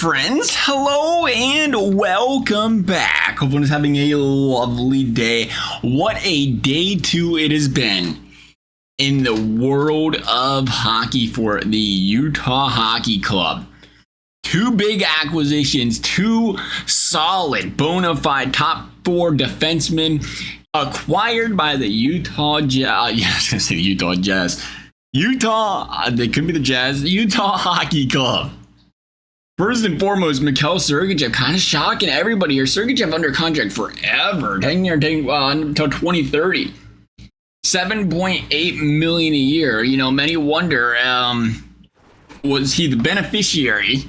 friends. Hello and welcome back. Hope everyone's having a lovely day. What a day two it has been in the world of hockey for the Utah Hockey Club. Two big acquisitions, two solid, bona fide top four defensemen acquired by the Utah Jazz. They could be the Jazz. Utah Hockey Club. First and foremost, Mikhail Sergachev, kind of shocking everybody here. Sergachev under contract forever, until 2030. $7.8 million a year. You know, many wonder, was he the beneficiary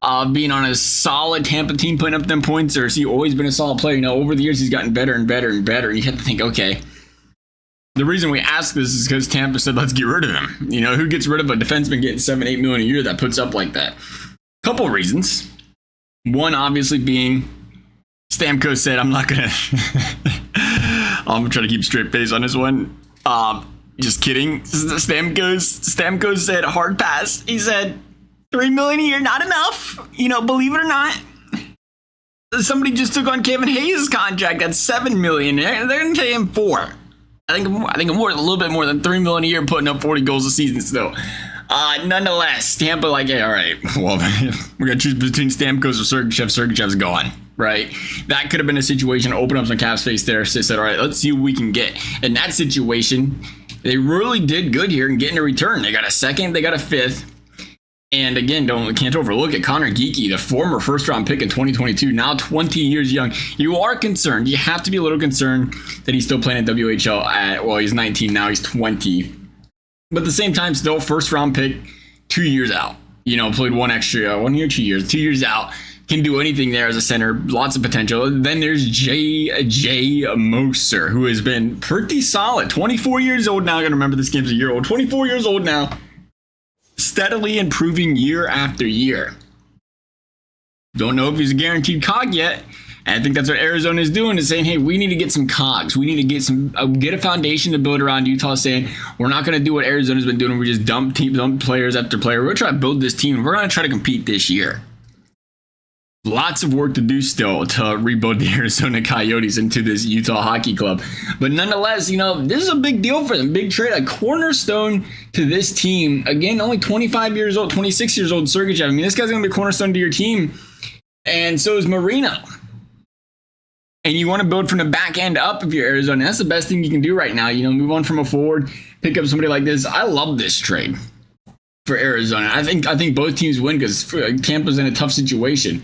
of being on a solid Tampa team putting up them points, or has he always been a solid player? You know, over the years he's gotten better and better and better. And you have to think, okay, the reason we ask this is because Tampa said, let's get rid of him. You know, who gets rid of a defenseman getting $7-8 million a year that puts up like that? Couple of reasons. One, obviously, being Stamkos said, I'm not gonna I'm trying to keep straight face on this one. Just kidding. Stamkos said hard pass. He said $3 million a year, not enough. You know, believe it or not, somebody just took on Kevin Hayes' contract at $7 million. They're gonna pay him $4 million. I think a little bit more than $3 million a year, putting up 40 goals a season still. Nonetheless, Tampa like, hey, all right, well, we're going to choose between Stamkos or Sergachev. Sergachev's gone, right? That could have been a situation, open up some cap space there. So they said, all right, let's see what we can get. In that situation, they really did good here in getting a return. They got a second, they got a fifth. And again, can't overlook it. Connor Geekie, the former first-round pick in 2022, now 20 years young. You are concerned. You have to be a little concerned that he's still playing at WHL he's 19 now, he's 20. But at the same time, still first-round pick, 2 years out. You know, played 1 year, 2 years. 2 years out. Can do anything there as a center. Lots of potential. Then there's J.J. Moser, who has been pretty solid. 24 years old now. I got to remember this game's a year old. 24 years old now. Steadily improving year after year. Don't know if he's a guaranteed cog yet. And I think that's what Arizona is doing, is saying, hey, we need to get some cogs. We need to get a foundation to build around Utah, saying we're not going to do what Arizona's been doing. We just dump players after player. We're going to try to build this team. We're going to try to compete this year. Lots of work to do still to rebuild the Arizona Coyotes into this Utah Hockey Club. But nonetheless, you know, this is a big deal for them. Big trade, a cornerstone to this team. Again, only 25 years old, 26 years old, Sergachev. I mean, this guy's going to be a cornerstone to your team. And so is Marino. And you want to build from the back end up if you're Arizona. That's the best thing you can do right now. You know, move on from a forward, pick up somebody like this. I love this trade for Arizona. I think both teams win because Tampa's in a tough situation.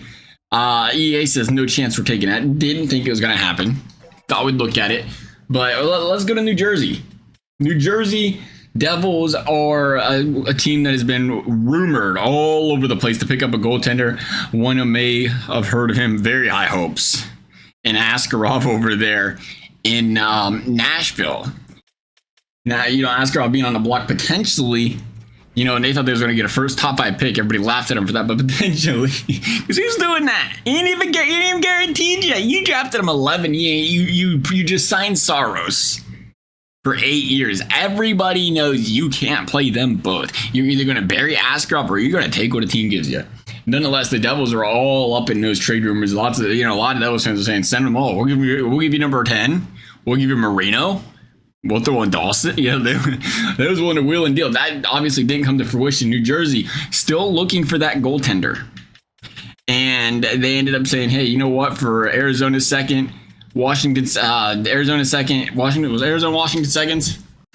EA says no chance we're taking that. Didn't think it was going to happen. Thought we'd look at it. But let's go to New Jersey. New Jersey Devils are a team that has been rumored all over the place to pick up a goaltender. One may have heard of him. Very high hopes. And Askarov over there in Nashville. Now, you know, Askarov being on the block potentially, you know, and they thought they was going to get a first top 5 pick. Everybody laughed at him for that, but potentially, because who's doing that? He ain't even guaranteed yet. You drafted him 11. You just signed Saros for 8 years. Everybody knows you can't play them both. You're either going to bury Askarov or you're going to take what a team gives you. Nonetheless, the Devils are all up in those trade rumors. A lot of Devils fans are saying, send them all. We'll give you number 10. We'll give you Marino. We'll throw in Dawson. You know, they was willing to wheel and deal. That obviously didn't come to fruition. New Jersey still looking for that goaltender. And they ended up saying, hey, you know what? For Arizona's second, Washington seconds?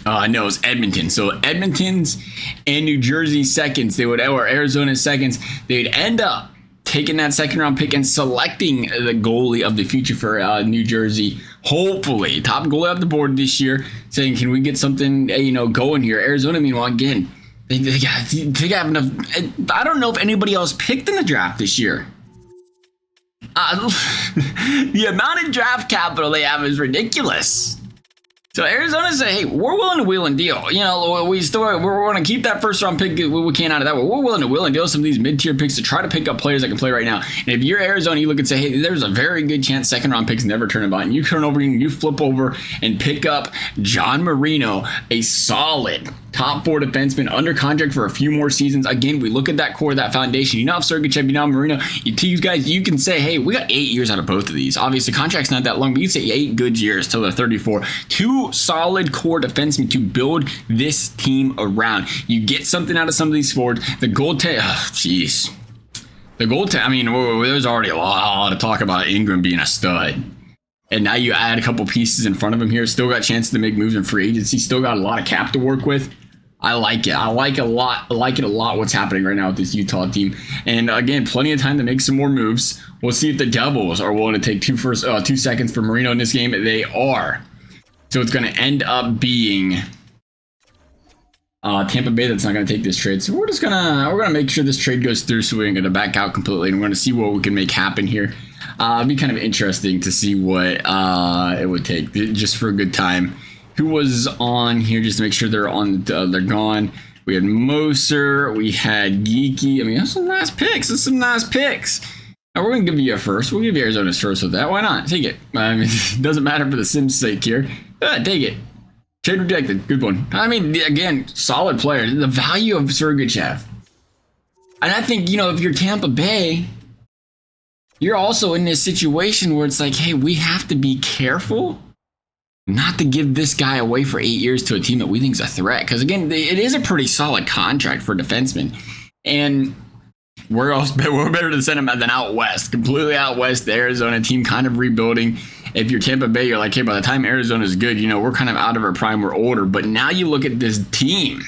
No, it was Edmonton. So Edmonton's and New Jersey seconds, or Arizona seconds, they'd end up taking that second round pick and selecting the goalie of the future for New Jersey. Hopefully, top goalie off the board this year, saying, can we get something, going here? Arizona, meanwhile, again, they have enough. I don't know if anybody else picked in the draft this year. The amount of draft capital they have is ridiculous. So Arizona say, hey, we're willing to wheel and deal. You know, we're going to keep that first round pick we can out of that. We're willing to wheel and deal some of these mid-tier picks to try to pick up players that can play right now. And if you're Arizona, you look and say, hey, there's a very good chance second round picks never turn about. And you turn over and you flip over and pick up John Marino, a solid top 4 defenseman under contract for a few more seasons. Again, we look at that core, that foundation. You now have Sergachev, you now have Marino. You guys, you can say, hey, we got 8 years out of both of these. Obviously, contract's not that long, but you say 8 good years till they're 34. 2 solid core defensemen to build this team around. You get something out of some of these forwards. The goaltender, jeez. The goaltender, I mean, there's already a lot of talk about Ingram being a stud. And now you add a couple pieces in front of him here. Still got chances to make moves in free agency. Still got a lot of cap to work with. I like it. I like it a lot what's happening right now with this Utah team. And again, plenty of time to make some more moves. We'll see if the Devils are willing to take 2 seconds for Marino in this game. They are. So it's going to end up being Tampa Bay that's not going to take this trade. So we're gonna make sure this trade goes through, so we're going to back out completely, and we're going to see what we can make happen here. It'd be kind of interesting to see what it would take just for a good time. Who was on here just to make sure they're on? They're gone. We had Moser. We had Geeky. I mean, that's some nice picks. Now, we're going to give you a first. We'll give you Arizona's first with that. Why not? Take it. I mean, it doesn't matter for the Sims' sake here. Take it. Trade rejected. Good one. I mean, again, solid player. The value of Sergachev. And I think, if you're Tampa Bay, you're also in this situation where it's like, hey, we have to be careful not to give this guy away for 8 years to a team that we think is a threat. Because, again, it is a pretty solid contract for a defenseman. And we're better to send him than out west. Completely out west, the Arizona team kind of rebuilding. If you're Tampa Bay, you're like, hey, by the time Arizona's good, we're kind of out of our prime, we're older. But now you look at this team,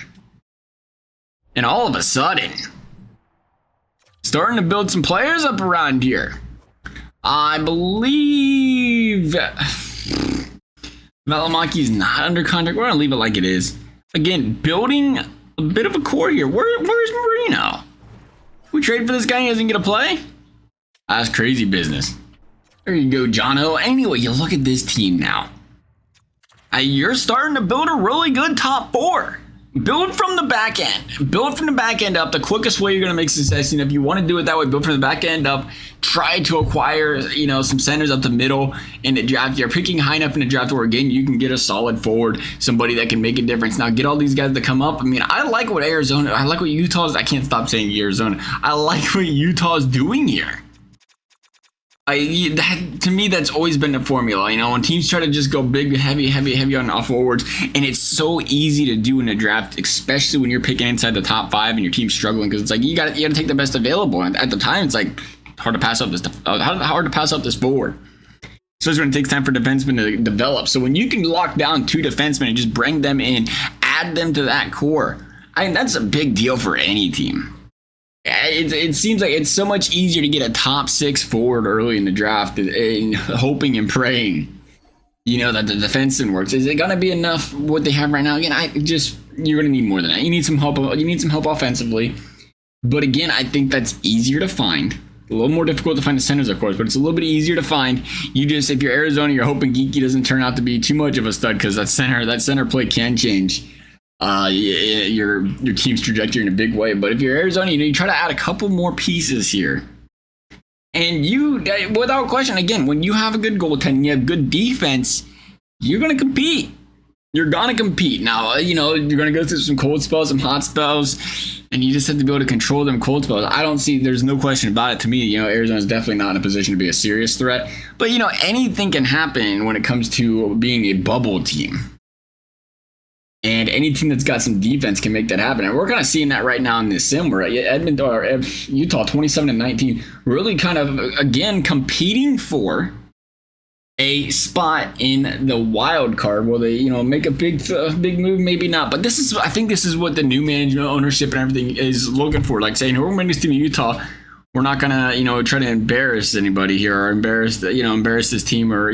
and all of a sudden, starting to build some players up around here. I believe Valamaki's not under contract. We're going to leave it like it is. Again, building a bit of a core here. Where's Marino? We trade for this guy and he doesn't get a play? That's crazy business. There you go, Jono. Anyway, you look at this team now. You're starting to build a really good top 4. Build from the back end. Build from the back end up. The quickest way you're going to make success. If you want to do it that way, build from the back end up. Try to acquire, some centers up the middle in the draft. You're picking high enough in the draft where, again, you can get a solid forward, somebody that can make a difference. Now, get all these guys to come up. I mean, I like what Utah's. I can't stop saying Arizona. I like what Utah's doing here. To me, that's always been the formula. When teams try to just go big, heavy on off forwards, and it's so easy to do in a draft, especially when you're picking inside the top 5 and your team's struggling, because it's like you got to take the best available. And at the time, it's like hard to pass up this forward. Especially when it takes time for defensemen to develop. So when you can lock down 2 defensemen and just bring them in, add them to that core, that's a big deal for any team. It seems like it's so much easier to get a top 6 forward early in the draft and hoping and praying, that the defenseman works. Is it going to be enough what they have right now? Again, you're going to need more than that. You need some help. You need some help offensively. But again, I think that's easier to find. A little more difficult to find the centers, of course, but it's a little bit easier to find. If you're Arizona, you're hoping Geeky doesn't turn out to be too much of a stud, because that center play can change your team's trajectory in a big way. But if you're Arizona, you try to add a couple more pieces here. And without question, again, when you have a good goaltender, you have good defense, you're going to compete. You're going to compete. Now, you're going to go through some cold spells, some hot spells, and you just have to be able to control them cold spells. There's no question about it. To me, Arizona's definitely not in a position to be a serious threat. But, anything can happen when it comes to being a bubble team. And any team that's got some defense can make that happen. And we're kind of seeing that right now in this sim where Utah 27-19 really kind of, again, competing for a spot in the wild card. Will they, make a big move? Maybe not. But I think this is what the new management, ownership, and everything is looking for. Like saying, we're going to this team in Utah. We're not going to, try to embarrass anybody here or embarrass this team, or,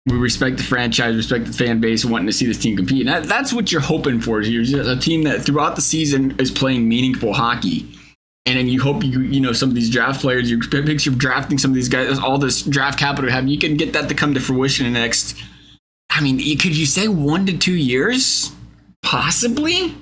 we respect the franchise, respect the fan base, wanting to see this team compete. And that's what you're hoping for. You're just a team that throughout the season is playing meaningful hockey. And then you hope some of these draft players, you're drafting some of these guys, all this draft capital you have, you can get that to come to fruition in the next I mean, could you say 1 to 2 years? Possibly.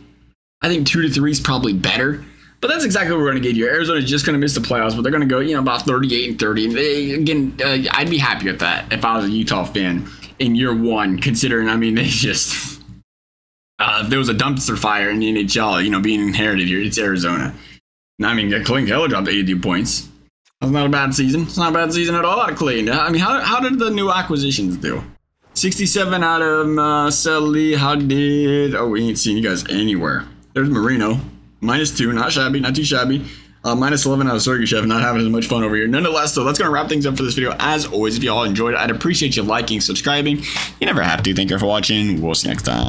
I think 2 to 3 is probably better. But that's exactly what we're going to get here. Arizona's just going to miss the playoffs, but they're going to go, about 38 and 30. I'd be happy with that if I was a Utah fan in year one, considering, they just, if there was a dumpster fire in the NHL, being inherited here, it's Arizona. Clayton Keller dropped 82 points. That's not a bad season. It's not a bad season at all out of Clayton. How did the new acquisitions do? 67 out of Selly. We ain't seen you guys anywhere. There's Marino. -2, not shabby, not too shabby. -11 out of Sergachev, not having as much fun over here. Nonetheless, though, that's going to wrap things up for this video. As always, if you all enjoyed it, I'd appreciate you liking, subscribing. You never have to. Thank you for watching. We'll see you next time.